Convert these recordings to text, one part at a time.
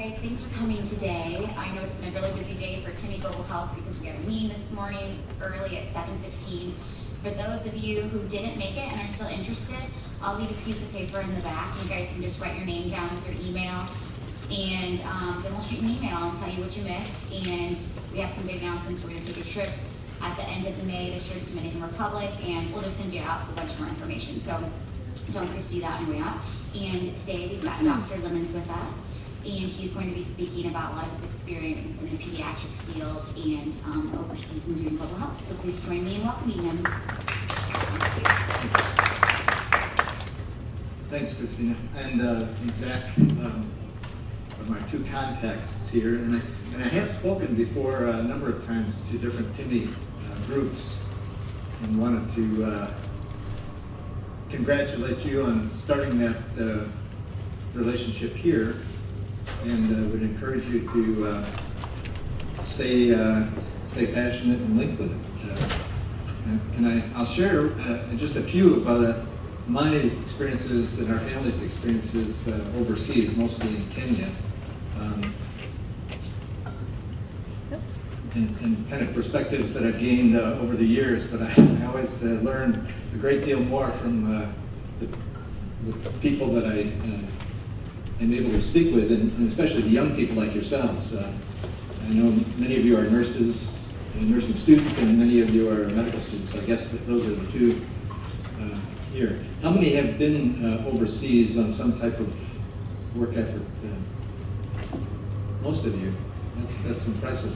Guys, thanks for coming today. I know it's been a really busy day for Timmy Global Health because we had a meeting this morning early at 7:15. For those of you who didn't make it and are still interested, I'll leave a piece of paper in the back. You guys can just write your name down with your email, and then we'll shoot an email and tell you what you missed. And we have some big announcements. We're going to take a trip at the end of May to the Dominican Republic, and we'll just send you out a bunch more information. So don't forget to do that on your way out. And today we've got Dr. Lemons with us. And he's going to be speaking about a lot of his experience in the pediatric field and overseas and doing global health. So please join me in welcoming him. Thanks, Christina. And Zach are my two contacts here. And I have spoken before a number of times to different Timmy groups and wanted to congratulate you on starting that relationship here. And would encourage you to stay passionate and linked with it. And I'll share just a few about my experiences and our family's experiences overseas, mostly in Kenya, and kind of perspectives that I've gained over the years. But I always learn a great deal more from the people that I'm able to speak with, and especially the young people like yourselves. I know many of you are nurses and nursing students, and many of you are medical students. I guess those are the two here. How many have been overseas on some type of work effort? Most of you. That's impressive.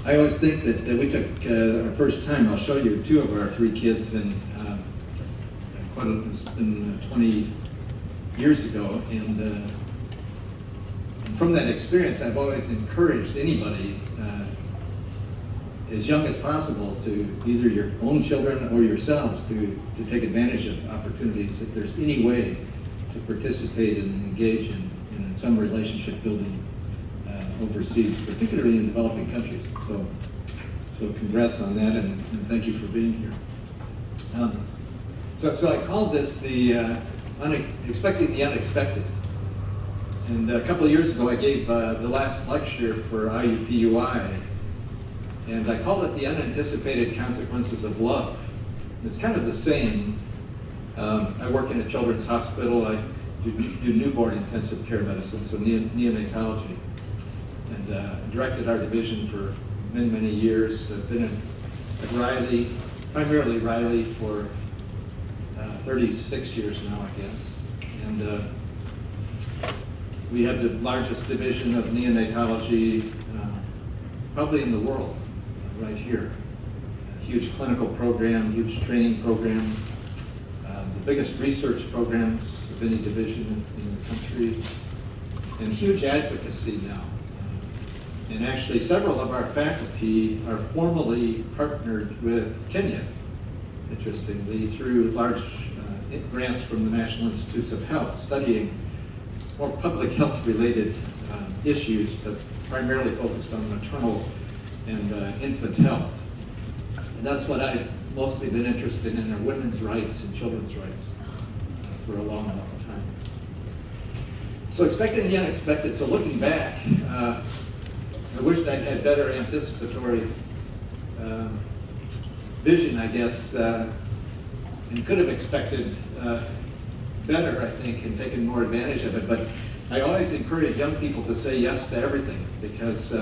I always think that we took our first time. I'll show you two of our three kids, and it's been 20 years ago, and from that experience, I've always encouraged anybody as young as possible to either your own children or yourselves to take advantage of opportunities if there's any way to participate and engage in some relationship building overseas, particularly in developing countries. So congrats on that, and thank you for being here. So I called this the Expecting the Unexpected. And a couple of years ago, I gave the last lecture for IUPUI, and I called it The Unanticipated Consequences of Love. It's kind of the same. I work in a children's hospital. I do newborn intensive care medicine, so neonatology, and directed our division for many, many years. I've been at Riley, primarily Riley, for 36 years now, I guess. And we have the largest division of neonatology probably in the world, right here. A huge clinical program, huge training program, the biggest research programs of any division in the country, and huge advocacy now. And actually several of our faculty are formally partnered with Kenya, interestingly, through large grants from the National Institutes of Health, studying more public health related issues, but primarily focused on maternal and infant health. And that's what I've mostly been interested in, are women's rights and children's rights for a long, long time. So expecting the unexpected. So looking back, I wished I'd had better anticipatory vision, I guess, and could have expected better, I think, and taken more advantage of it. But I always encourage young people to say yes to everything, because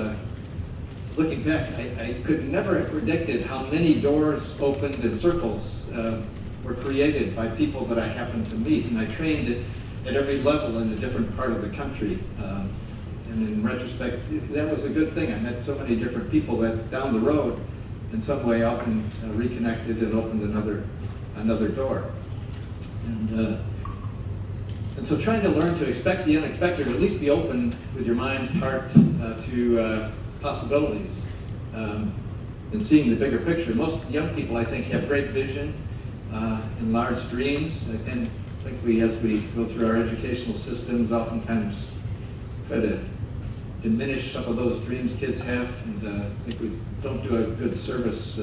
looking back, I could never have predicted how many doors opened and circles were created by people that I happened to meet. And I trained at every level in a different part of the country. And in retrospect, that was a good thing. I met so many different people that down the road, in some way, often reconnected and opened another door. And so trying to learn to expect the unexpected, or at least be open with your mind, heart, to possibilities, and seeing the bigger picture. Most young people, I think, have great vision and large dreams. And I think we, as we go through our educational systems, oftentimes try to diminish some of those dreams kids have, and I think we don't do a good service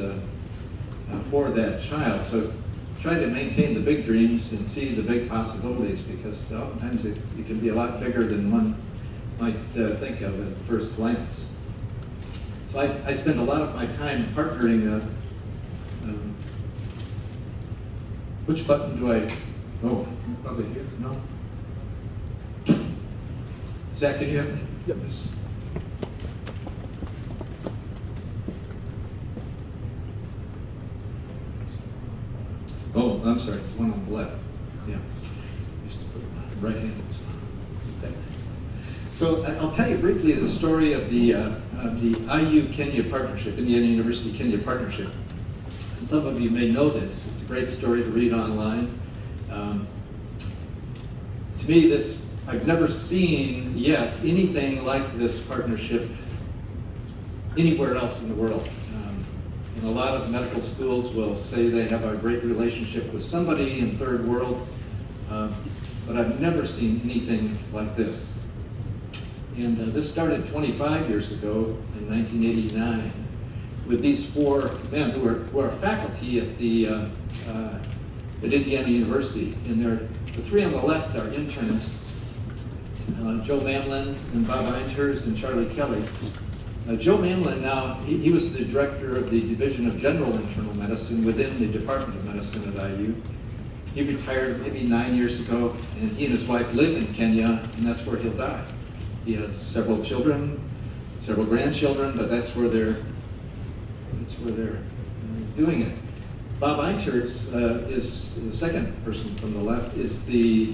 for that child. So try to maintain the big dreams and see the big possibilities, because oftentimes it can be a lot bigger than one might think of at first glance. So I spend a lot of my time partnering. Which button do I? Oh, probably here. No. Zach, can you have me? Yep. Yes. Oh, I'm sorry. It's one on the left. Yeah. Used to put it right-handed. Okay. So I'll tell you briefly the story of the IU-Kenya partnership, Indiana University-Kenya partnership. And some of you may know this. It's a great story to read online. To me, I've never seen yet anything like this partnership anywhere else in the world. And a lot of medical schools will say they have a great relationship with somebody in third world, but I've never seen anything like this. And this started 25 years ago in 1989 with these four men who are faculty at Indiana University. And the three on the left are internists, Joe Manlin and Bob Einshers and Charlie Kelly. Joe Manlin now, he was the director of the Division of General Internal Medicine within the Department of Medicine at IU. He retired maybe 9 years ago, and he and his wife live in Kenya, and that's where he'll die. He has several children, several grandchildren, but that's where they're doing it. Bob Einshers is the second person from the left, is the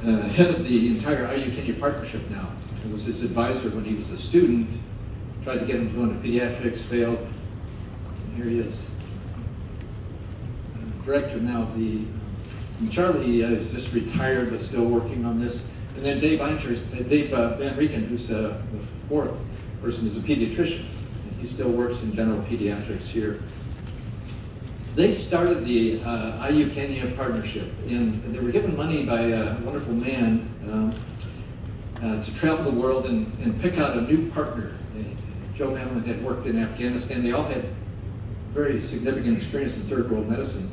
head of the entire IU-Kenya partnership now. He was his advisor when he was a student, tried to get him to go into pediatrics, failed, and here he is. Director now. Charlie is just retired but still working on this. And then Dave Van Rieken, who's the fourth person, is a pediatrician. And he still works in general pediatrics here. They started the IU-Kenya partnership, and they were given money by a wonderful man to travel the world and pick out a new partner. Joe Manlin had worked in Afghanistan. They all had very significant experience in third world medicine.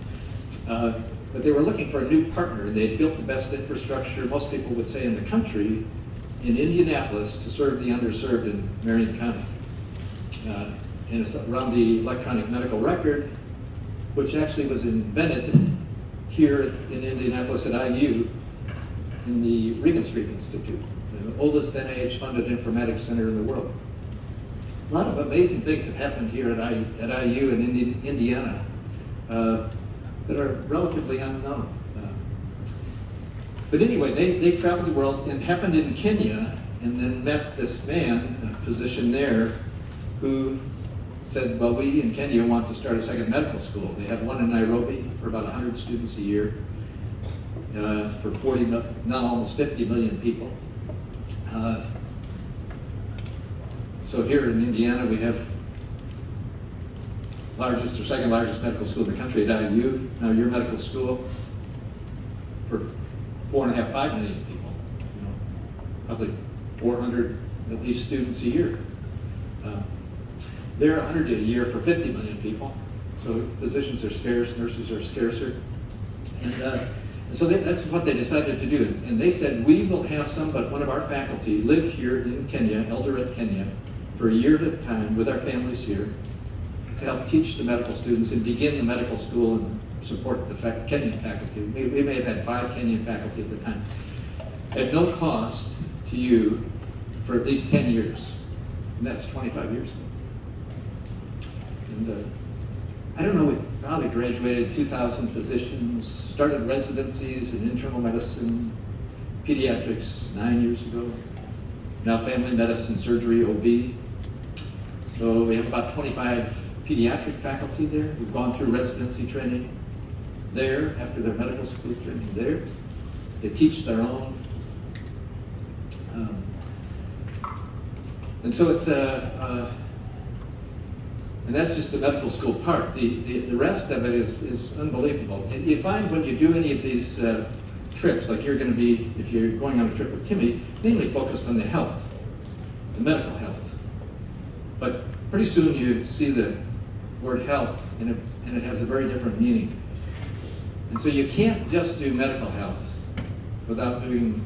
But they were looking for a new partner. They had built the best infrastructure, most people would say, in the country, in Indianapolis, to serve the underserved in Marion County. And it's around the electronic medical record, which actually was invented here in Indianapolis at IU in the Regan Street Institute, the oldest NIH-funded informatics center in the world. A lot of amazing things have happened here at IU in Indiana that are relatively unknown. But anyway, they traveled the world and happened in Kenya and then met this man, a physician there, who said, well, we in Kenya want to start a second medical school. They have one in Nairobi for about 100 students a year, for 40, now almost 50 million people. So here in Indiana, we have largest or second largest medical school in the country at IU. Now your medical school for 4.5, 5 million people, probably 400 at least students a year. They're 100 a year for 50 million people. So physicians are scarce, nurses are scarcer. And so that's what they decided to do. And they said, we will have one of our faculty live here in Kenya, Eldoret, Kenya, for a year at a time with our families here to help teach the medical students and begin the medical school and support the Kenyan faculty. We may have had 5 Kenyan faculty at the time. At no cost to you for at least 10 years. And that's 25 years ago. And I don't know, we probably graduated 2,000 physicians, started residencies in internal medicine, pediatrics 9 years ago, now family medicine, surgery, OB. So we have about 25 pediatric faculty there who've gone through residency training there, after their medical school training there. They teach their own. And so it's and that's just the medical school part. The rest of it is unbelievable. And you find when you do any of these trips, like you're going to be, if you're going on a trip with Timmy, mainly focused on the health, the medical health. But pretty soon you see the word health, and it has a very different meaning. And so you can't just do medical health without doing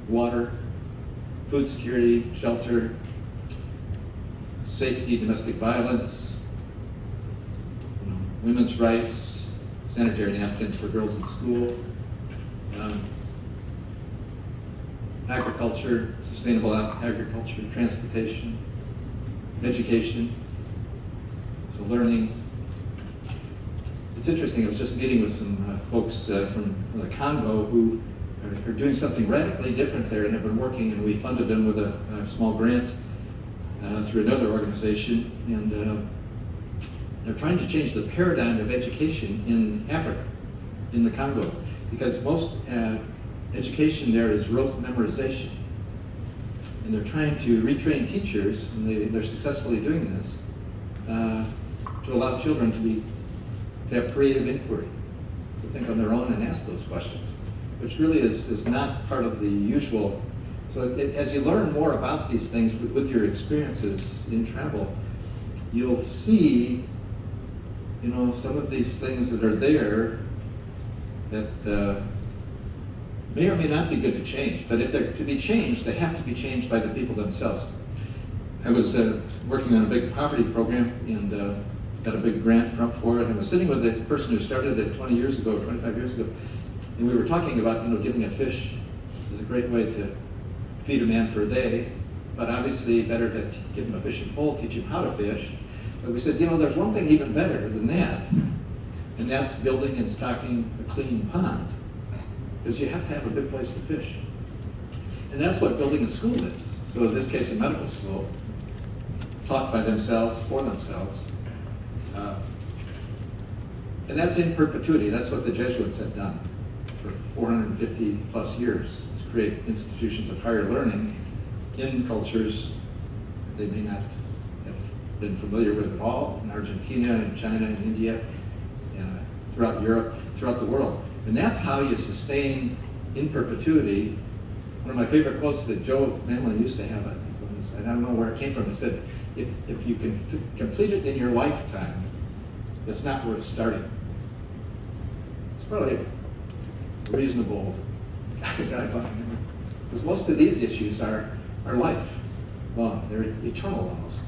water, food security, shelter, safety, domestic violence, women's rights, sanitary napkins for girls in school, agriculture, sustainable agriculture, transportation, education, so learning. It's interesting, I was just meeting with some folks from the Congo who are doing something radically different there and have been working, and we funded them with a small grant through another organization, and they're trying to change the paradigm of education in Africa, in the Congo, because most education there is rote memorization. And they're trying to retrain teachers, and they're successfully doing this, to allow children to have creative inquiry, to think on their own and ask those questions, which really is not part of the usual. So as you learn more about these things with your experiences in travel, you'll see, some of these things that are there that may or may not be good to change, but if they're to be changed, they have to be changed by the people themselves. I was working on a big poverty program and got a big grant for it, and I was sitting with the person who started it 20 years ago, 25 years ago, and we were talking about, giving a fish is a great way to feed a man for a day, but obviously better to give him a fishing pole, teach him how to fish. But we said, there's one thing even better than that, and that's building and stocking a clean pond, because you have to have a good place to fish. And that's what building a school is. So in this case, a medical school, taught by themselves, for themselves. And that's in perpetuity. That's what the Jesuits had done for 450 plus years, is create institutions of higher learning in cultures they may not have been familiar with at all, in Argentina and China and India, throughout Europe, throughout the world. And that's how you sustain in perpetuity. One of my favorite quotes that Joe Manlin used to have, I think, and I don't know where it came from, he said, if you can complete it in your lifetime, it's not worth starting. It's probably a reasonable guideline, because most of these issues are lifelong. They're eternal almost.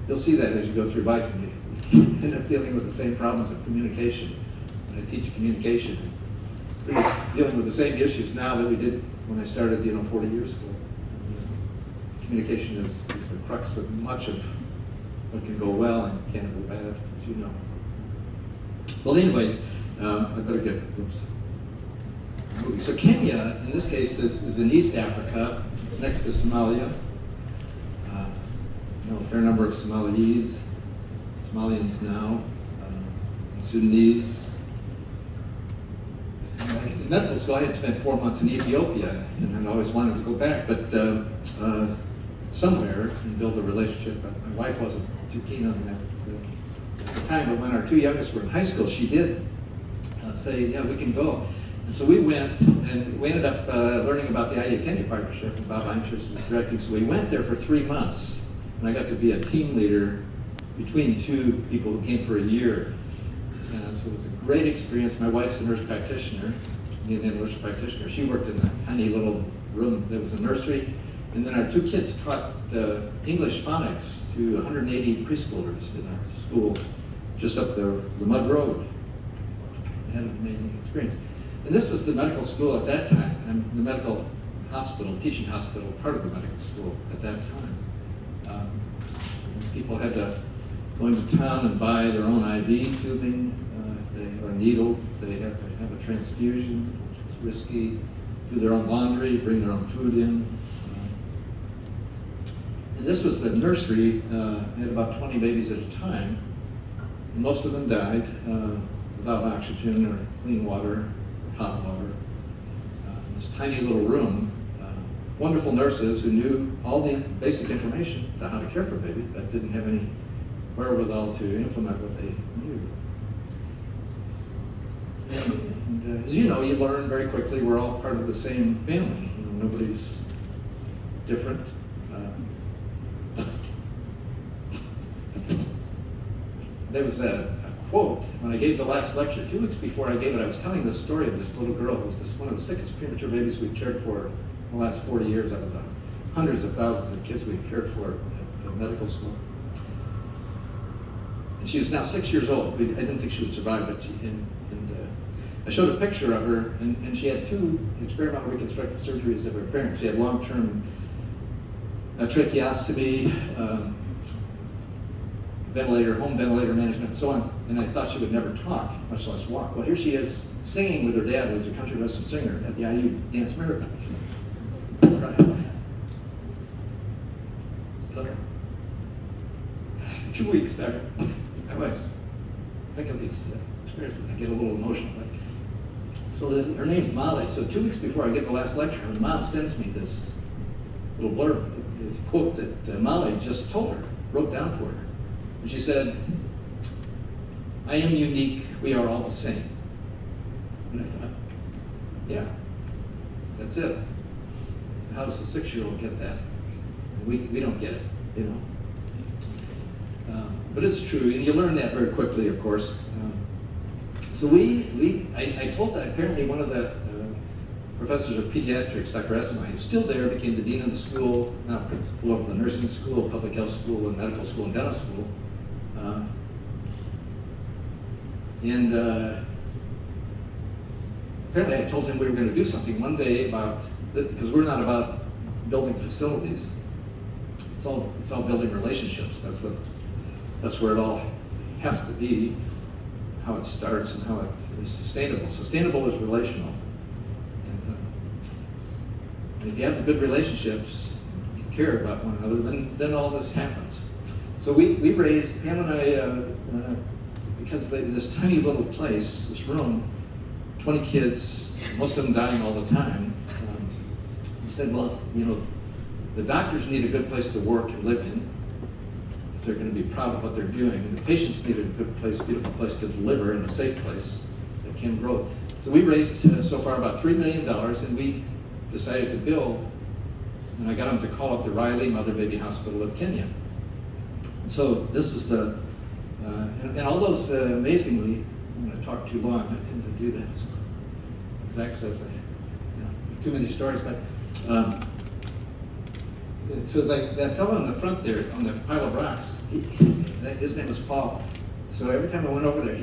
You'll see that as you go through life, and you end up dealing with the same problems of communication. When I teach communication, we're just dealing with the same issues now that we did when I started, 40 years ago. Communication is the crux of much of what can go well and can go bad, as you know. Well, anyway, I better get moving. So Kenya, in this case, is in East Africa. It's next to Somalia. A fair number of Somalians now, and Sudanese. In medical school, I had spent 4 months in Ethiopia, and I'd always wanted to go back, but somewhere and build a relationship. My wife wasn't too keen on that at the time, but when our two youngest were in high school, she did say, yeah, we can go. And so we went, and we ended up learning about the IU Kenya partnership, and Bob Einschers was directing, so we went there for 3 months, and I got to be a team leader between two people who came for a year. So it was a great experience. My wife's a nurse practitioner, Indian nurse practitioner. She worked in a tiny little room that was a nursery. And then our two kids taught English phonics to 180 preschoolers in our school just up the Mud Road. We had an amazing experience. And this was the medical school at that time, and the medical hospital, teaching hospital, part of the medical school at that time. People had to go into town and buy their own IV tubing or needle. They had to have a transfusion, which was risky, do their own laundry, bring their own food in. And this was the nursery. Had about 20 babies at a time. And most of them died without oxygen or clean water, or hot water. This tiny little room. Wonderful nurses who knew all the basic information about how to care for a baby, but didn't have any wherewithal to implement what they knew. And as you know, you learn very quickly we're all part of the same family. Nobody's different. There was a quote when I gave the last lecture. 2 weeks before I gave it, I was telling this story of this little girl who was one of the sickest premature babies we cared for the last 40 years out of the hundreds of thousands of kids we've cared for at medical school. And she is now 6 years old. I didn't think she would survive, but I showed a picture of her, and she had 2 experimental reconstructive surgeries of her pharynx. She had long-term tracheostomy, home ventilator management, and so on. And I thought she would never talk, much less walk. Well, here she is singing with her dad, who was a country western singer, at the IU Dance Marathon. Right. Look. 2 weeks, I was think of these experiences, I get a little emotional. So her name's Molly. So 2 weeks before I get the last lecture, her mom sends me this little blurb, it's a quote that Molly just told her, wrote down for her. And she said, "I am unique, we are all the same." And I thought, yeah, that's it. How does the 6-year-old get that? We don't get it, you know. But it's true, and you learn that very quickly, of course. So I told that apparently one of the professors of pediatrics, Dr. Esselmeyer, who's still there, became the dean of the school, now principal over the nursing school, public health school, and medical school, and dental school. Apparently I told him we were going to do something one day about, because we're not about building facilities. It's all building relationships. That's where it all has to be, how it starts and how it is sustainable. Sustainable is relational. And if you have the good relationships, you care about one another, then all this happens. So we raised, Pam and I, because this tiny little place, this room, 20 kids, most of them dying all the time, we said, well, you know, the doctors need a good place to work and live in, if they're going to be proud of what they're doing. And the patients need a good place, beautiful place to deliver, and a safe place that can grow. So we raised so far about $3 million, and we decided to build, and I got them to call it the Riley Mother Baby Hospital of Kenya. And so this is the, and all those, amazingly, I'm going to talk too long, I tend to do that. So Zach says too many stories, but so that fellow in the front there on the pile of rocks, his name was Paul. So every time I went over there,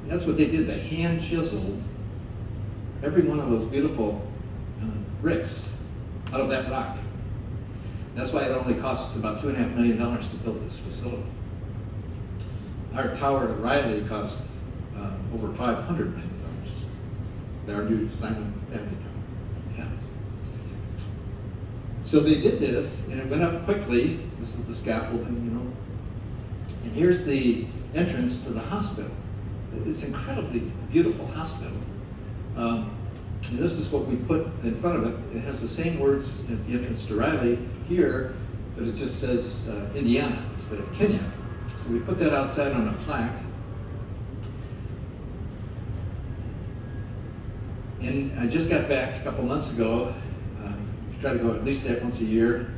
that's what they did. They hand chiseled every one of those beautiful bricks out of that rock. That's why it only cost about $2.5 million to build this facility. Our tower at Riley cost over $500 million. Our new Simon family tower. Yeah. So they did this, and it went up quickly. This is the scaffolding, you know. And here's the entrance to the hospital. It's an incredibly beautiful hospital. And this is what we put in front of it. It has the same words at the entrance to Riley here, but it just says Indiana instead of Kenya. So we put that outside on a plaque. And I just got back a couple months ago. Try to go at least that once a year.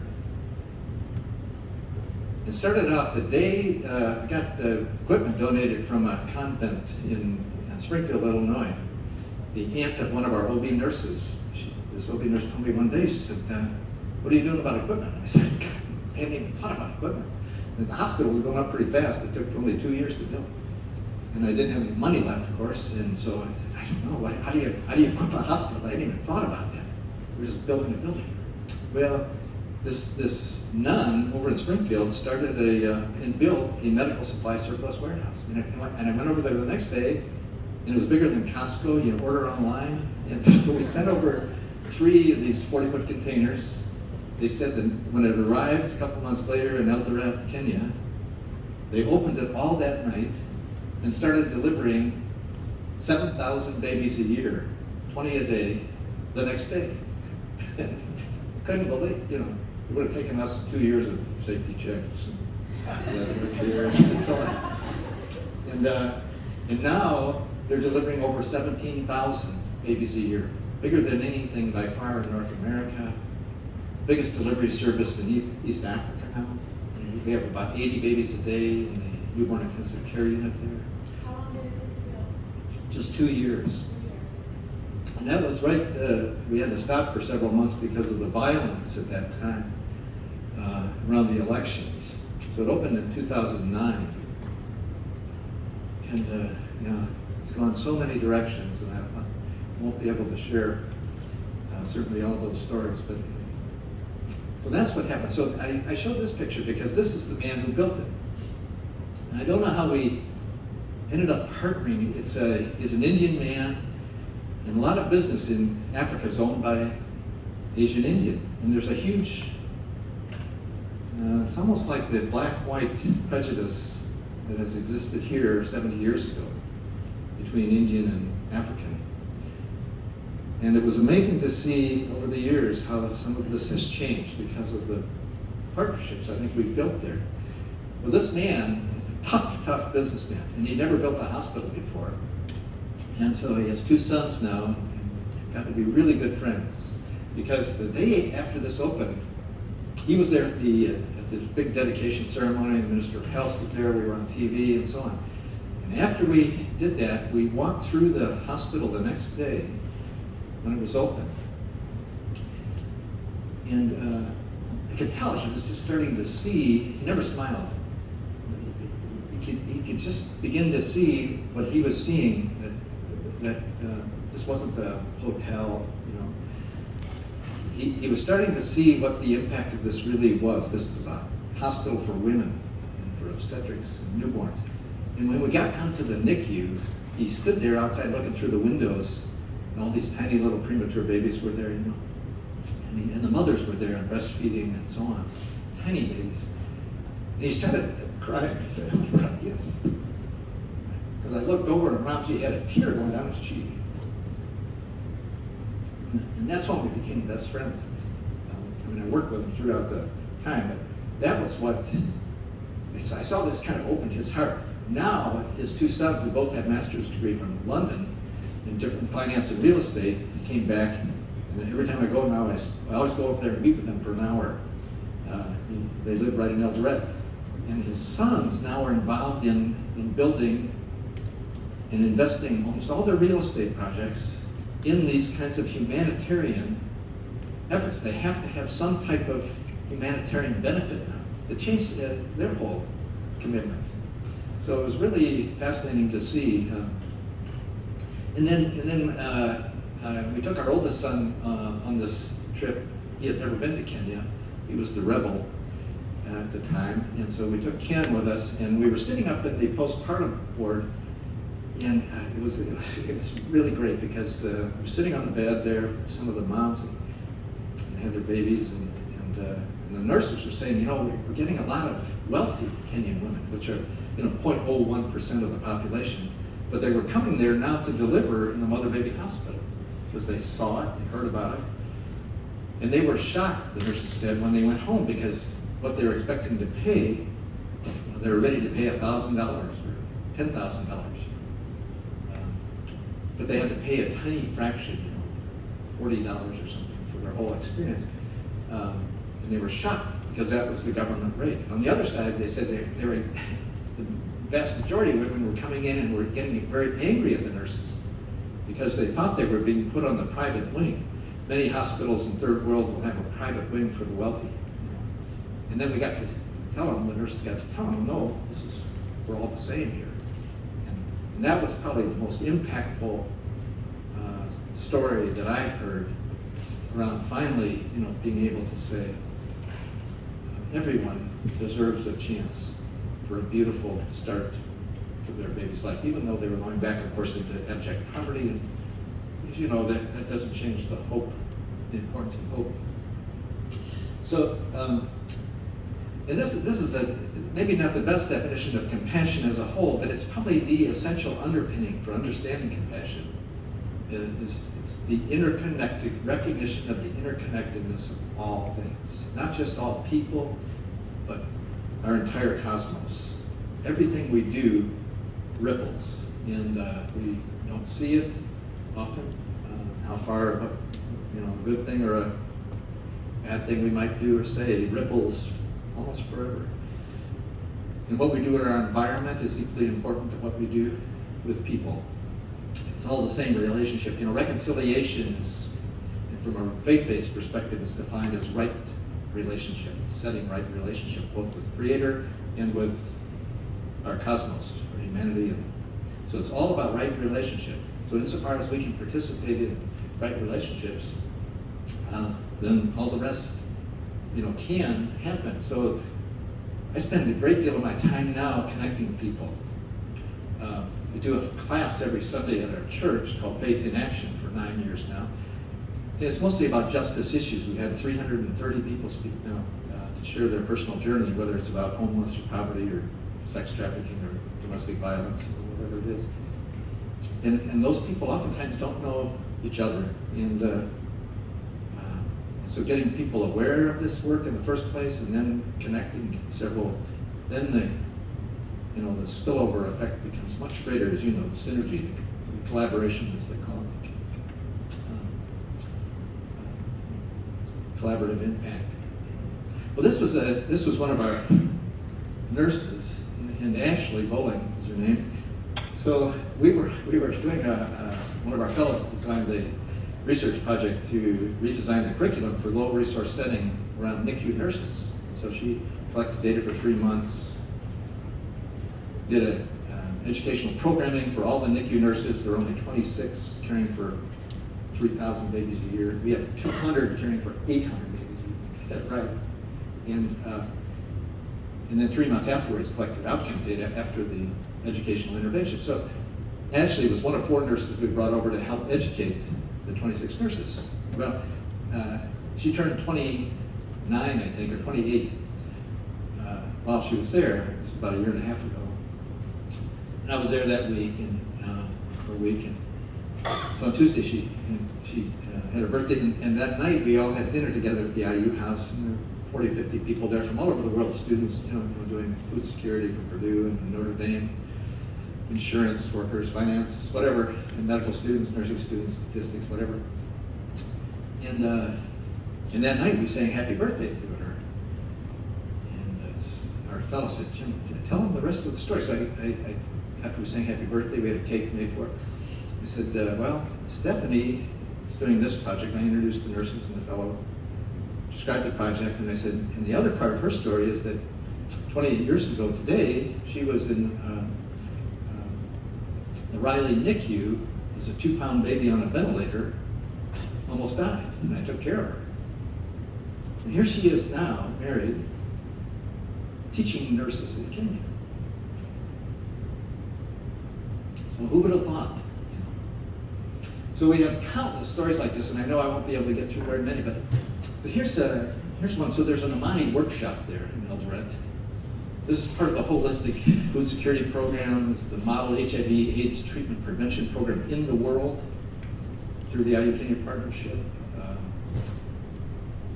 It started off the day I got the equipment donated from a convent in Springfield, Illinois. The aunt of one of our OB nurses, this OB nurse told me one day, she said, "What are you doing about equipment?" And I said, "I hadn't even thought about equipment." And the hospital was going up pretty fast. It took only 2 years to build. And I didn't have any money left, of course, and so I said, I don't know, how do you equip a hospital? I hadn't even thought about that. We're just building a building. Well, this nun over in Springfield started and built a medical supply surplus warehouse. And I went over there the next day, and it was bigger than Costco. You order online. And so we sent over 3 of these 40-foot containers. They said that when it arrived a couple months later in Eldoret, Kenya, they opened it all that night and started delivering 7,000 babies a year, 20 a day, the next day. Couldn't believe, you know, it would have taken us 2 years of safety checks and so on. And now they're delivering over 17,000 babies a year, bigger than anything by far in North America. Biggest delivery service in East Africa now. We have about 80 babies a day in the newborn intensive care unit there. How long did it take you to build? Just 2 years. And that was right, we had to stop for several months because of the violence at that time around the elections. So it opened in 2009. And you know, it's gone so many directions, and I won't be able to share certainly all those stories, but so that's what happened. So I showed this picture because this is the man who built it. And I don't know how we ended up partnering. He's an Indian man, and a lot of business in Africa is owned by Asian Indian. And there's a huge, it's almost like the black-white prejudice that has existed here 70 years ago between Indian and African. And it was amazing to see over the years how some of this has changed because of the partnerships I think we've built there. Well, this man is a tough businessman, and he never built a hospital before. And so he has 2 sons now, and got to be really good friends. Because the day after this opened, he was there at this big dedication ceremony, the Minister of Health was there, we were on TV and so on. And after we did that, we walked through the hospital the next day when it was open. And I could tell he was just starting to see, he never smiled. He could just begin to see what he was seeing, that this wasn't the hotel, you know. He was starting to see what the impact of this really was. This is a hospital for women and for obstetrics and newborns. And when we got down to the NICU, he stood there outside looking through the windows, and all these tiny little premature babies were there, you know. And the mothers were there and breastfeeding and so on, tiny babies. And he started crying. He said, "I'm crying." Because I looked over and around, he had a tear going down his cheek. And that's when we became best friends. I mean, I worked with him throughout the time, but that was what, I saw this kind of opened his heart. Now, his 2 sons, who both had master's degree from London in different finance and real estate, came back, and every time I go now, I always go over there and meet with them for an hour. They live right in El Dorado. And his sons now are involved in building and investing almost all their real estate projects in these kinds of humanitarian efforts. They have to have some type of humanitarian benefit now. It changed their whole commitment. So it was really fascinating to see. And then we took our oldest son on this trip. He had never been to Kenya. He was the rebel at the time. And so we took Ken with us, and we were sitting up at the postpartum ward. And it was really great because we were sitting on the bed there, some of the moms, and they had their babies, and the nurses were saying, you know, we're getting a lot of wealthy Kenyan women, which are, you know, 0.01% of the population, but they were coming there now to deliver in the mother-baby hospital because they saw it, they heard about it, and they were shocked, the nurses said, when they went home because what they were expecting to pay, you know, they were ready to pay $1,000 or $10,000. But they had to pay a tiny fraction, you know, $40 or something for their whole experience. And they were shocked because that was the government rate. On the other side, they said they were, the vast majority of women were coming in and were getting very angry at the nurses because they thought they were being put on the private wing. Many hospitals in third world will have a private wing for the wealthy. And then we got to tell them, the nurses got to tell them, no, we're all the same here. And that was probably the most impactful story that I heard around finally, you know, being able to say, everyone deserves a chance for a beautiful start to their baby's life, even though they were going back, of course, into abject poverty. And as you know, that doesn't change the hope, the importance of hope. So, and this is maybe not the best definition of compassion as a whole, but it's probably the essential underpinning for understanding compassion. It's the interconnected recognition of the interconnectedness of all things, not just all people, but our entire cosmos. Everything we do ripples, and we don't see it often. How far, you know, a good thing or a bad thing we might do or say ripples almost forever. And what we do in our environment is equally important to what we do with people. it's all the same relationship. You know, reconciliation is, from a faith-based perspective, is defined as right relationship, setting right relationship, both with the Creator and with our cosmos, or humanity. And so it's all about right relationship. So insofar as we can participate in right relationships, then all the rest, you know, can happen. So I spend a great deal of my time now connecting people. We do a class every Sunday at our church called Faith in Action for 9 years now. And it's mostly about justice issues. We had 330 people speak now to share their personal journey, whether it's about homeless or poverty or sex trafficking or domestic violence or whatever it is. And those people oftentimes don't know each other. And so getting people aware of this work in the first place, and then connecting several, then the spillover effect becomes much greater, as you know, the synergy, the collaboration, as they call it, collaborative impact. Well, this was one of our nurses, and Ashley Bowling is her name. So we were doing one of our fellows designed a research project to redesign the curriculum for low resource setting around NICU nurses. So she collected data for 3 months, did educational programming for all the NICU nurses. There are only 26 caring for 3,000 babies a year. We have 200 caring for 800 babies a year. That's right. And then 3 months afterwards, collected outcome data after the educational intervention. So Ashley was one of 4 nurses we brought over to help educate the 26 nurses. Well, she turned 29, I think, or 28 while she was there. It was about 1.5 years ago. And I was there that week, for a week. And so on Tuesday, she had her birthday, and that night we all had dinner together at the IU house. And there were 40, 50 people there from all over the world, students, doing food security from Purdue and Notre Dame, insurance workers, finance, whatever, and medical students, nursing students, statistics, whatever. And that night we sang happy birthday to her. And our fellow said, Jim, tell them the rest of the story. So after we sang happy birthday, we had a cake made for her. I said, well, Stephanie is doing this project. I introduced the nurses and the fellow, described the project, and I said, and the other part of her story is that 28 years ago today, she was in the Riley NICU as a 2-pound baby on a ventilator, almost died, and I took care of her. And here she is now, married, teaching nurses in Kenya. So who would have thought? So we have countless stories like this, and I know I won't be able to get through very many, but here's one. So there's an Amani workshop there in Eldoret. This is part of the holistic food security program. It's the model HIV/AIDS treatment prevention program in the world through the IU Kenya partnership.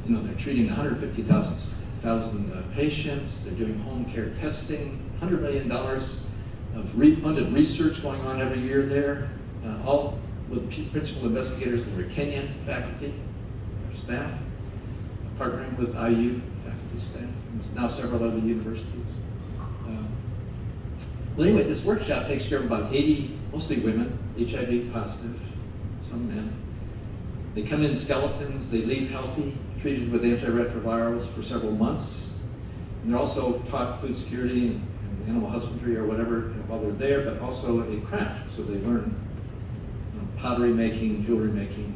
They're treating 150,000 patients. They're doing home care testing. $100 million of funded research going on every year there, all with principal investigators that were Kenyan faculty, our staff, partnering with IU faculty staff, and now several other universities. Well, anyway, this workshop takes care of about 80, mostly women, HIV positive, some men. They come in skeletons, they leave healthy, treated with antiretrovirals for several months. And they're also taught food security and animal husbandry or whatever while they're there, but also a craft. So they learn pottery making, jewelry making.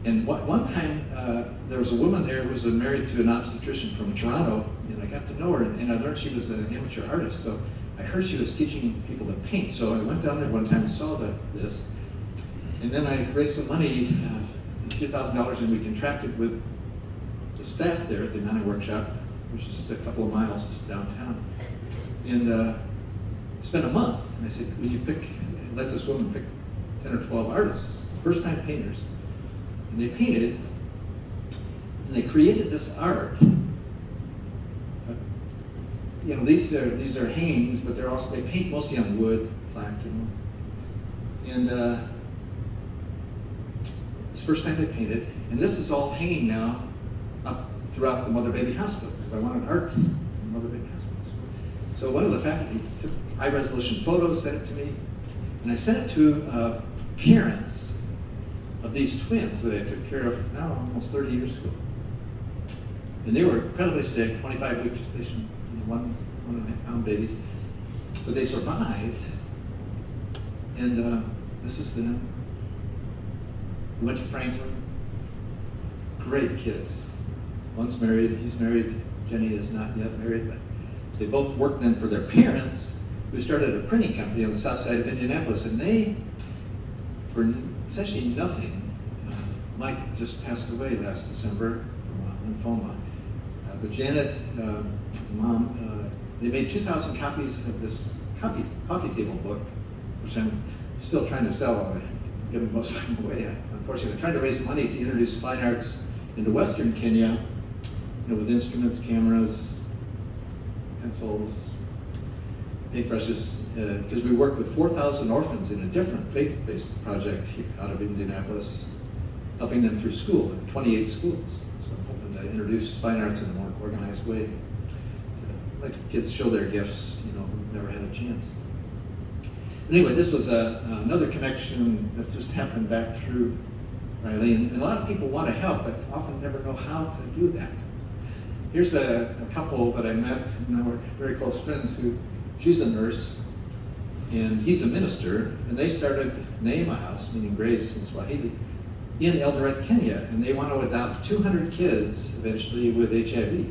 And one time, there was a woman there who was married to an obstetrician from Toronto, and I got to know her, and I learned she was an amateur artist. So I heard she was teaching people to paint. So I went down there one time and saw this. And then I raised some money, a few $1,000, and we contracted with the staff there at the Amani workshop, which is just a couple of miles downtown. And spent a month. And I said, would you let this woman pick 10 or 12 artists, first-time painters. And they painted, and they created this art. These are hangings, but they paint mostly on wood, black, And it's the first time they painted, and this is all hanging now up throughout the Mother-Baby Hospital, because I wanted art in the Mother-Baby Hospital. So one of the faculty took high-resolution photos, sent it to me, And I sent it to parents of these twins that I took care of now almost 30 years ago. And they were incredibly sick, 25-week gestation, 1.5-pound babies. But they survived. And this is them. We went to Franklin. Great kids. One's married, he's married. Jenny is not yet married, but they both worked then for their parents, who started a printing company on the south side of Indianapolis. And they, for essentially nothing, Mike just passed away last December from lymphoma. But Janet, Mom, they made 2,000 copies of this coffee table book, which I'm still trying to sell. I'm giving most of them away, unfortunately. I'm trying to raise money to introduce fine arts into Western Kenya, with instruments, cameras, pencils, paintbrushes, because we work with 4,000 orphans in a different faith-based project out of Indianapolis, helping them through school, in 28 schools. So I'm hoping to introduce fine arts in a more organized way. Let kids show their gifts, who've never had a chance. Anyway, this was another connection that just happened back through Riley. And a lot of people want to help, but often never know how to do that. Here's a couple that I met, and we're very close friends, she's a nurse, and he's a minister, and they started Neema House, meaning grace in Swahili, in Eldoret, Kenya, and they want to adopt 200 kids eventually with HIV.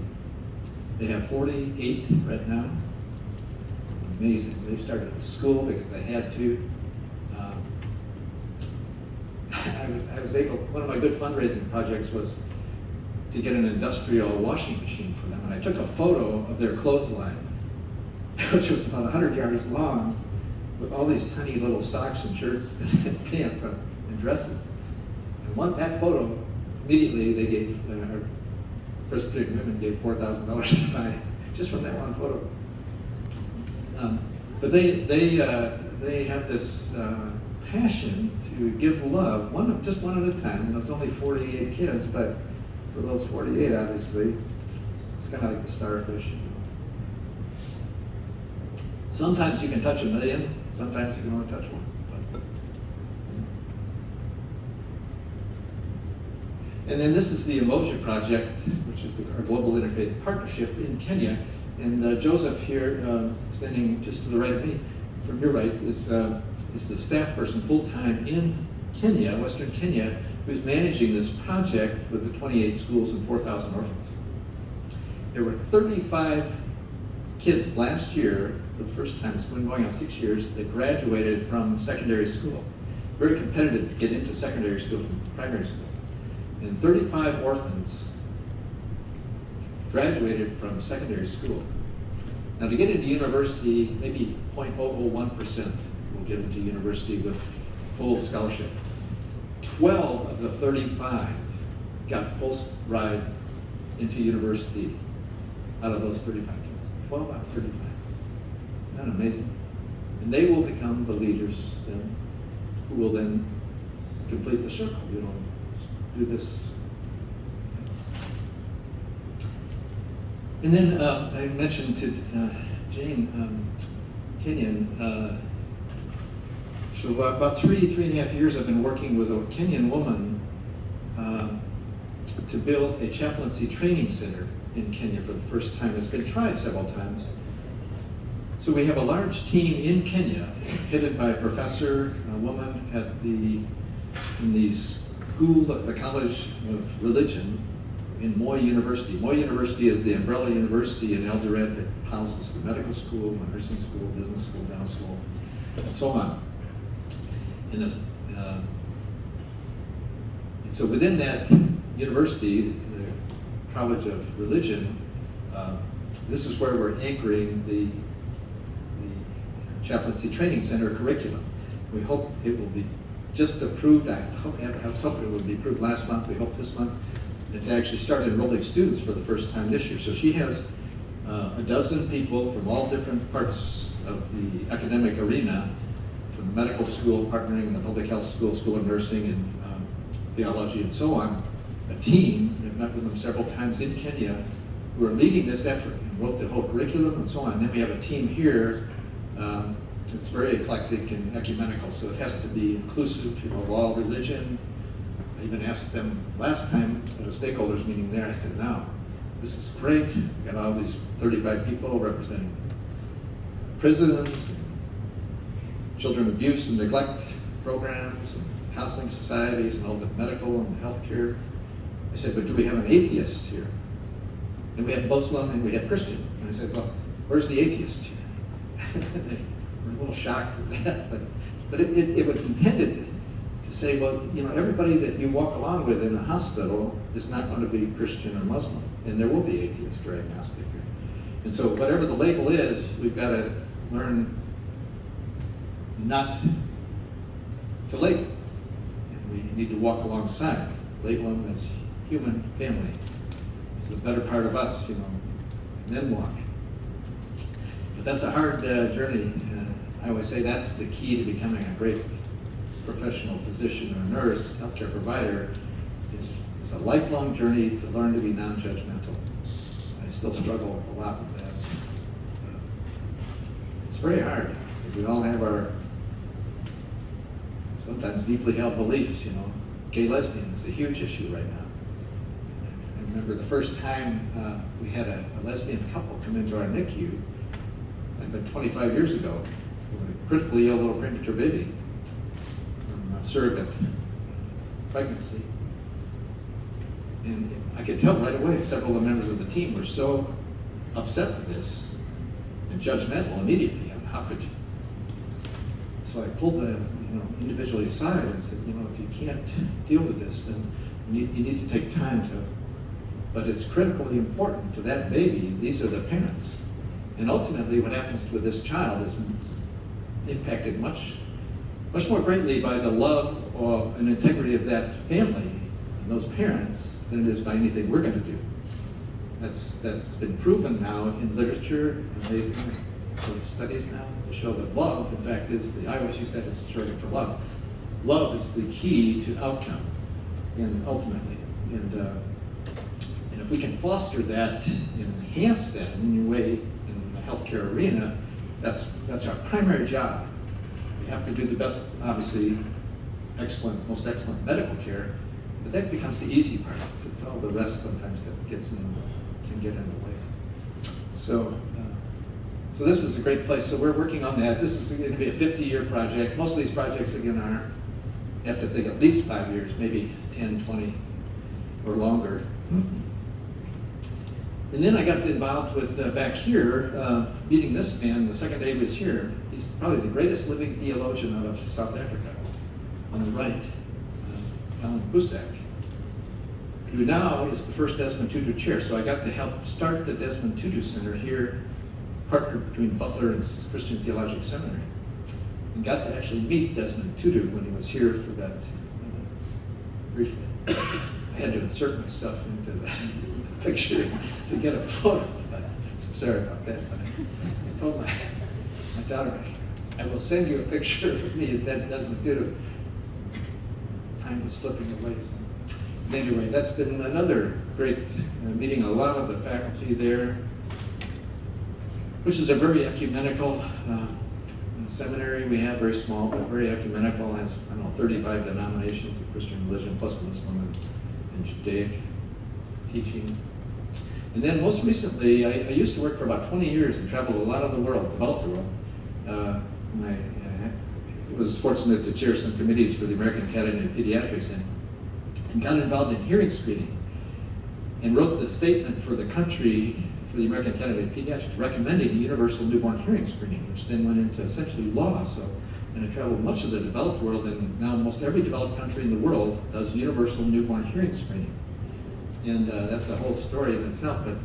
They have 48 right now. Amazing. They started a school because they had to. I was able, one of my good fundraising projects was to get an industrial washing machine for them, and I took a photo of their clothesline, which was about 100 yards long, with all these tiny little socks and shirts and pants and dresses. And that photo, immediately they gave, our Presbyterian women gave $4,000 to buy, just from that one photo. But they have this passion to give love, just one at a time. It's only 48 kids, but for those 48, obviously, it's kind of like the starfish. Sometimes you can touch 1 million, sometimes you can only touch one. And then this is the Emoja Project, which is our global interfaith partnership in Kenya. And Joseph here, standing just to the right of me, from your right, is the staff person full-time in Kenya, Western Kenya, who's managing this project with the 28 schools and 4,000 orphans. There were 35 kids last year, for the first time, it's been going on 6 years, that graduated from secondary school. Very competitive to get into secondary school from primary school. And 35 orphans graduated from secondary school. Now to get into university, maybe 0.001% will get into university with full scholarship. 12 of the 35 got full ride into university out of those 35 kids. 12 out of 35. Isn't that amazing? And they will become the leaders then, who will then complete the circle, do this. And then I mentioned to Jane, Kenyan, so about 3.5 years I've been working with a Kenyan woman to build a chaplaincy training center in Kenya for the first time. It's been tried several times. So we have a large team in Kenya, headed by a professor, a woman in the school, the College of Religion in Moi University. Moi University is the umbrella university in Eldoret that houses the medical school, the nursing school, business school, dental school, and so on. And so within that university, the College of Religion, this is where we're anchoring the Chaplaincy Training Center curriculum. We hope it will be just approved. I was hoping it would be approved last month. We hope this month. And to actually start enrolling students for the first time this year. So she has a dozen people from all different parts of the academic arena, from the medical school, partnering in the public health school, school of nursing, and theology, and so on. A team, I've met with them several times in Kenya, who are leading this effort and wrote the whole curriculum and so on. And then we have a team here It's very eclectic and ecumenical, so it has to be inclusive, of all religion. I even asked them last time at a stakeholders meeting there, I said, now, this is great. We've got all these 35 people representing prisons, and children abuse and neglect programs, and counseling societies, and all the medical and healthcare. I said, but do we have an atheist here? And we had Muslim and we had Christian. And I said, well, where's the atheist here? We're a little shocked with that, but it was intended to say, well, everybody that you walk along with in a hospital is not going to be Christian or Muslim, and there will be atheist or agnostic here. And so whatever the label is, we've got to learn not to label. And we need to walk alongside, label them as human family. It's the better part of us, and then walk. But that's a hard journey. I always say that's the key to becoming a great professional physician or nurse, healthcare provider, is a lifelong journey to learn to be non-judgmental. I still struggle a lot with that. It's very hard. We all have our sometimes deeply held beliefs, Gay lesbian is a huge issue right now. I remember the first time we had a lesbian couple come into our NICU, had been 25 years ago, with a critically ill little premature baby from a surrogate pregnancy. And I could tell right away several of the members of the team were so upset with this and judgmental immediately. How could you? So I pulled the individually aside and said, if you can't deal with this, then you need to take time to, but it's critically important to that baby. These are the parents. And ultimately what happens with this child is impacted much more greatly by the love and integrity of that family and those parents than it is by anything we're going to do. That's been proven now in literature and amazing studies now to show that love, in fact, I always use that as a surrogate for love. Love is the key to outcome, and ultimately, and if we can foster that and enhance that in any way in the healthcare arena, that's our primary job. We have to do the best, obviously, most excellent medical care, but that becomes the easy part. It's all the rest sometimes that can get in the way. So this was a great place. So we're working on that. This is going to be a 50-year project. Most of these projects, again, you have to think at least 5 years, maybe 10, 20, or longer. And then I got involved with, back here, meeting this man the second day he was here. He's probably the greatest living theologian out of South Africa. On the right, Alan Busak, who now is the first Desmond Tutu chair. So I got to help start the Desmond Tutu Center here, partnered between Butler and Christian Theological Seminary, and got to actually meet Desmond Tutu when he was here for that briefly. I had to insert myself into the picture to get a photo, so sorry about that. But I told my daughter, I will send you a picture of me if that doesn't do it. Time was slipping away. So. Anyway, that's been another great meeting. A lot of the faculty there, which is a very ecumenical seminary we have, very small, but very ecumenical, has, 35 denominations of Christian religion, plus Muslim and Judaic teaching. And then most recently, I used to work for about 20 years and traveled a lot of the world, developed the world. And I was fortunate to chair some committees for the American Academy of Pediatrics and got involved in hearing screening and wrote the statement for the country, for the American Academy of Pediatrics, recommending universal newborn hearing screening, which then went into essentially law. So, and I traveled much of the developed world, and now almost every developed country in the world does universal newborn hearing screening. And that's a whole story in itself, but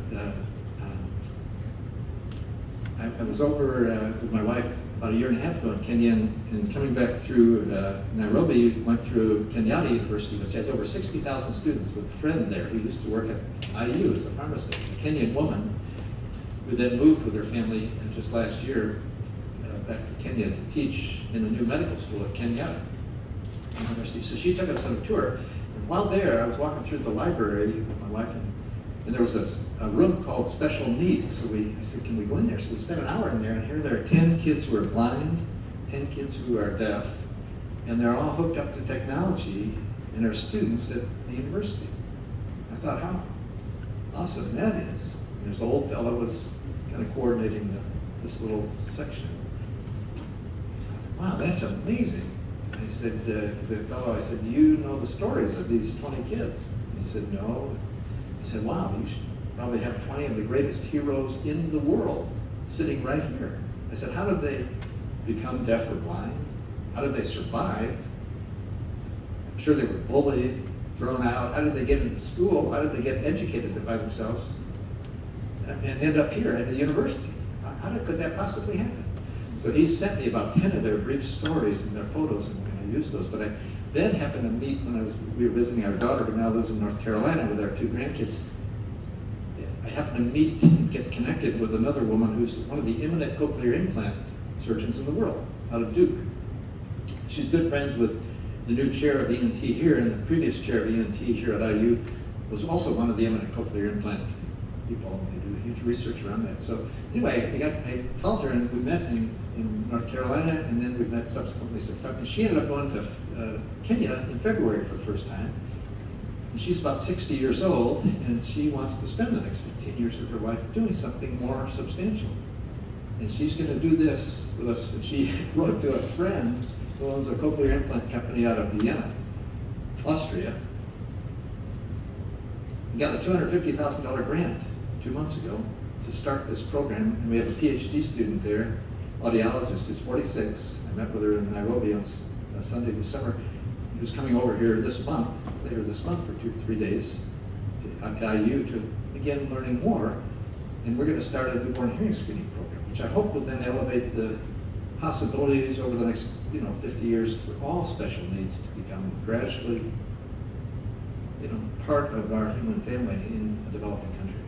I was over with my wife about 1.5 years ago in Kenya, and coming back through Nairobi, went through Kenyatta University, which has over 60,000 students, with a friend there who used to work at IU as a pharmacist, a Kenyan woman, who then moved with her family just last year back to Kenya to teach in a new medical school at Kenyatta University. So she took us on a tour. And while there, I was walking through the library with my wife, and there was a room called Special Needs. So I said, can we go in there? So we spent an hour in there, and here there are 10 kids who are blind, 10 kids who are deaf, and they're all hooked up to technology and are students at the university. I thought, how awesome that is. And this old fellow was kind of coordinating this little section. Wow, that's amazing. I said, the fellow, I said, do you know the stories of these 20 kids? And he said, no. I said, wow, you should probably have 20 of the greatest heroes in the world sitting right here. I said, how did they become deaf or blind? How did they survive? I'm sure they were bullied, thrown out. How did they get into school? How did they get educated by themselves and end up here at the university? How could that possibly happen? So he sent me about 10 of their brief stories and their photos, and I used those. But I then happened to meet, when we were visiting our daughter, who now lives in North Carolina with our 2 grandkids. I happened to meet and get connected with another woman who's one of the eminent cochlear implant surgeons in the world, out of Duke. She's good friends with the new chair of ENT here, and the previous chair of ENT here at IU was also one of the eminent cochlear implant people. They do huge research around that. So anyway, I called her, and we met in North Carolina, and then we met subsequently September. And she ended up going to Kenya in February for the first time. And she's about 60 years old, and she wants to spend the next 15 years of her life doing something more substantial. And she's going to do this with us. And she wrote to a friend who owns a cochlear implant company out of Vienna, Austria. We got a $250,000 grant 2 months ago to start this program, and we have a PhD student there, audiologist, who's 46. I met with her in Nairobi on Sunday this summer, who's coming over here this month, later this month for 2 to 3 days to IU to begin learning more. And we're going to start a newborn hearing screening program, which I hope will then elevate the possibilities over the next 50 years for all special needs to become gradually part of our human family in a developing country.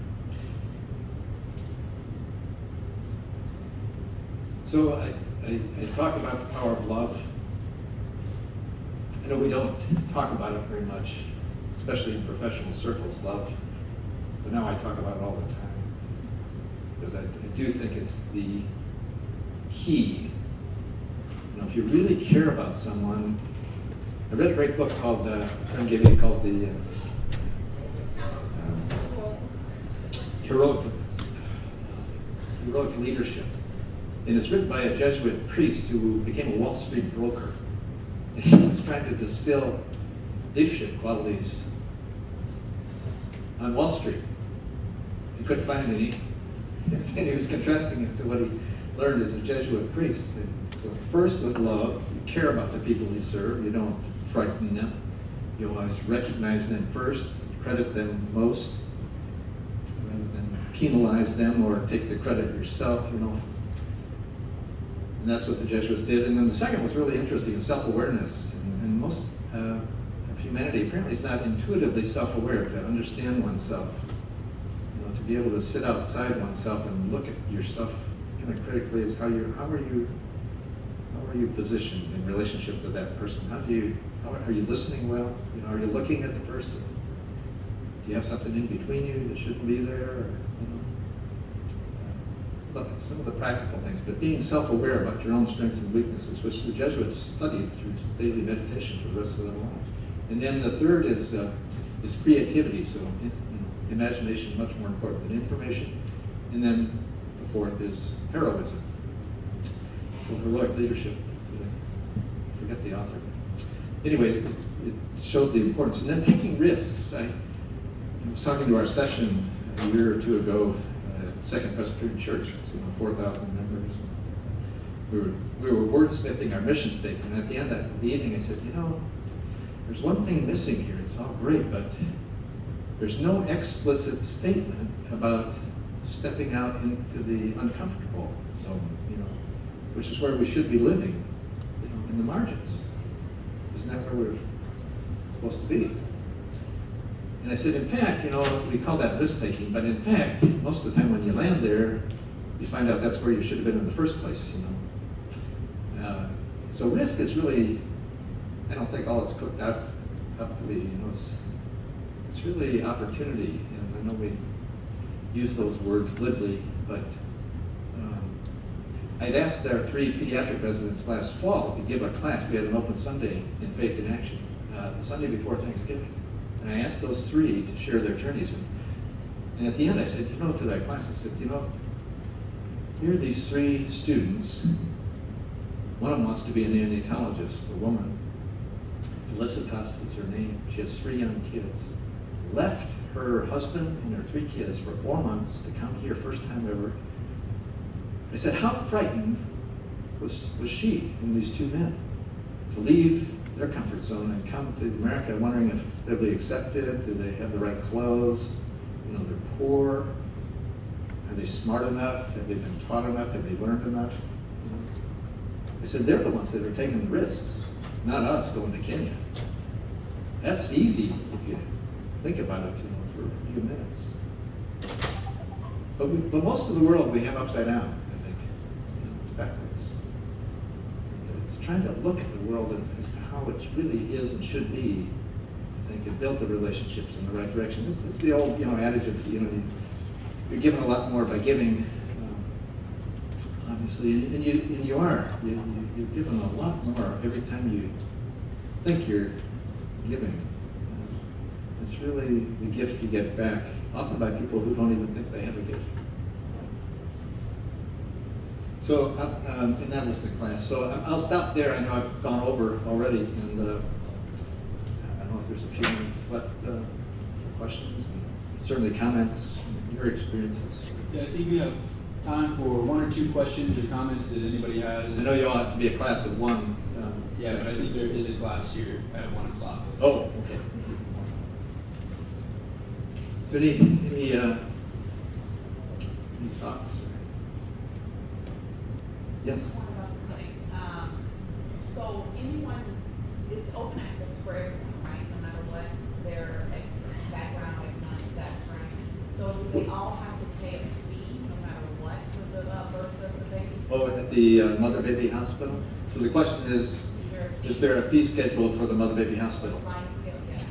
So I talk about the power of love. I know we don't talk about it very much, especially in professional circles, love, but now I talk about it all the time, because I do think it's the key. If you really care about someone, I read a great book called, a friend gave me, called the Heroic Leadership. And it's written by a Jesuit priest who became a Wall Street broker. And he was trying to distill leadership qualities on Wall Street. He couldn't find any. And he was contrasting it to what he learned as a Jesuit priest. So first, with love, you care about the people you serve. You don't frighten them. You always recognize them first, credit them most, rather than penalize them or take the credit yourself, And that's what the Jesuits did. And then the second was really interesting, self-awareness. And most of humanity apparently is not intuitively self-aware, to understand oneself. To be able to sit outside oneself and look at yourself kind of critically is how are you positioned in relationship to that person? Are you listening well? Are you looking at the person? Do you have something in between you that shouldn't be there? Look, some of the practical things, but being self-aware about your own strengths and weaknesses, which the Jesuits studied through daily meditation for the rest of their lives. And then the third is creativity. So imagination is much more important than information. And then the fourth is heroism. So heroic leadership. I forget the author. Anyway, it showed the importance. And then taking risks. I was talking to our session a year or two ago at Second Presbyterian Church, 4,000 members. We were wordsmithing our mission statement. And at the end of the evening, I said, there's one thing missing here. It's all great, but there's no explicit statement about stepping out into the uncomfortable zone, which is where we should be living, in the margins. Isn't that where we're supposed to be? And I said, in fact, we call that risk-taking, but in fact, most of the time when you land there, you find out that's where you should have been in the first place, So risk is really, I don't think all it's cooked up to be, it's really opportunity, and I know we use those words glibly, but I'd asked our 3 pediatric residents last fall to give a class. We had an open Sunday in Faith in Action, the Sunday before Thanksgiving. And I asked those 3 to share their journeys. And at the end I said, to that class, I said, here are these 3 students. One of them wants to be a neonatologist, a woman. Felicitas is her name. She has 3 young kids. Left her husband and her 3 kids for 4 months to come here, first time ever. I said, how frightened was she and these 2 men to leave their comfort zone and come to America wondering if they'll be accepted, do they have the right clothes, they're poor, are they smart enough, have they been taught enough, have they learned enough? I said, they're the ones that are taking the risks, not us going to Kenya. That's easy if you think about it for a few minutes. But most of the world we have upside down. It's trying to look at the world as to how it really is and should be, I think, and build the relationships in the right direction. It's the old, adage of, you're given a lot more by giving, obviously, and you are. You're given a lot more every time you think you're giving. It's really the gift you get back, often by people who don't even think they have a gift. So, and that was the class. So I'll stop there. I know I've gone over already, and I don't know if there's a few minutes left for questions, and certainly comments, and your experiences. Yeah, I think we have time for 1 or 2 questions or comments that anybody has. I know you all have to be a class of 1. Yeah, but I think there is a class here at 1 o'clock. Oh, okay. So any thoughts? Yes. So anyone, it's open access for everyone, right? No matter what their background, economic status, right? So do they all have to pay a fee no matter what for the birth of the baby? Oh, at the mother-baby hospital? So the question is there a fee schedule for the mother-baby hospital?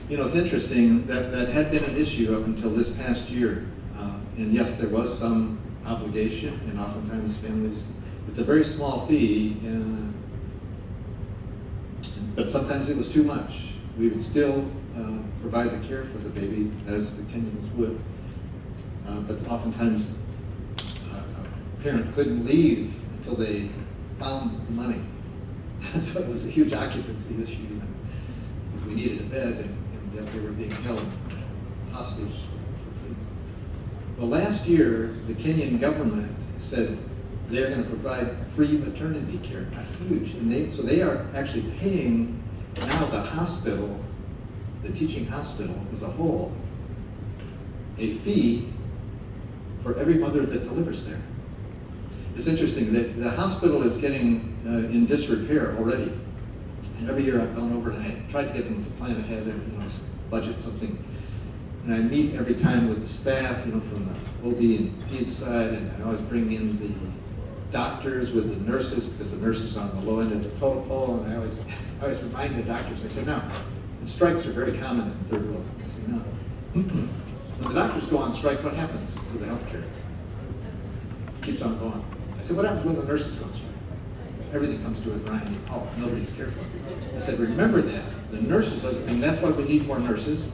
It's interesting that had been an issue up until this past year. And yes, there was some obligation, and oftentimes families, it's a very small fee, but sometimes it was too much. We would still provide the care for the baby as the Kenyans would, but oftentimes a parent couldn't leave until they found the money. So it was a huge occupancy issue because we needed a bed, and yet they were being held hostage. Well, last year, the Kenyan government said they're going to provide free maternity care, not huge. And so they are actually paying now the hospital, the teaching hospital as a whole, a fee for every mother that delivers there. It's interesting that the hospital is getting in disrepair already. And every year I've gone over and I tried to get them to plan ahead and budget something. And I meet every time with the staff, from the OB and Peds side, and I always bring in the doctors with the nurses, because the nurses are on the low end of the totem pole, and I always remind the doctors, I say, no, the strikes are very common in third world. I say, no. When the doctors go on strike, what happens to the healthcare? It keeps on going. I said, what happens when the nurses go on strike? Everything comes to a grinding halt. Nobody's careful. I said, remember that. The nurses, and that's why we need more nurses.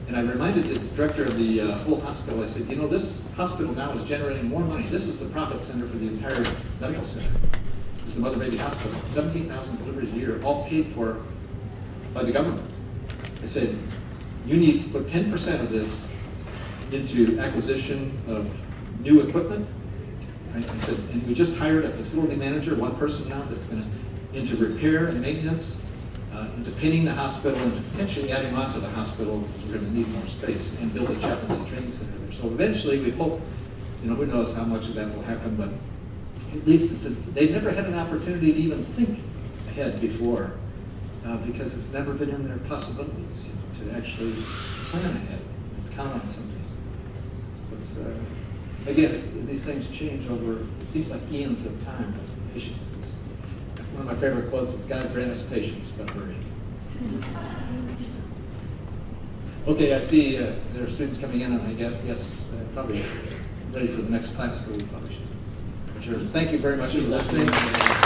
And I reminded the director of the whole hospital, I said, this hospital now is generating more money. This is the profit center for the entire medical center. It's the mother-baby hospital. 17,000 deliveries a year, all paid for by the government. I said, you need to put 10% of this into acquisition of new equipment. I said, and we just hired a facility manager, 1 person now, that's going to, into repair and maintenance, into painting the hospital, and potentially adding on to the hospital, because we're going to need more space, and build a chaplaincy training center there. So eventually, we hope, who knows how much of that will happen, but at least they've never had an opportunity to even think ahead before, because it's never been in their possibilities to actually plan ahead and count on something. So it's, again, these things change over, it seems like eons of time, but patience is. One of my favorite quotes is, God grant us patience, but hurry. Okay, I see there are students coming in, and I guess probably ready for the next class, so we probably should. Sure. Thank you very much for listening.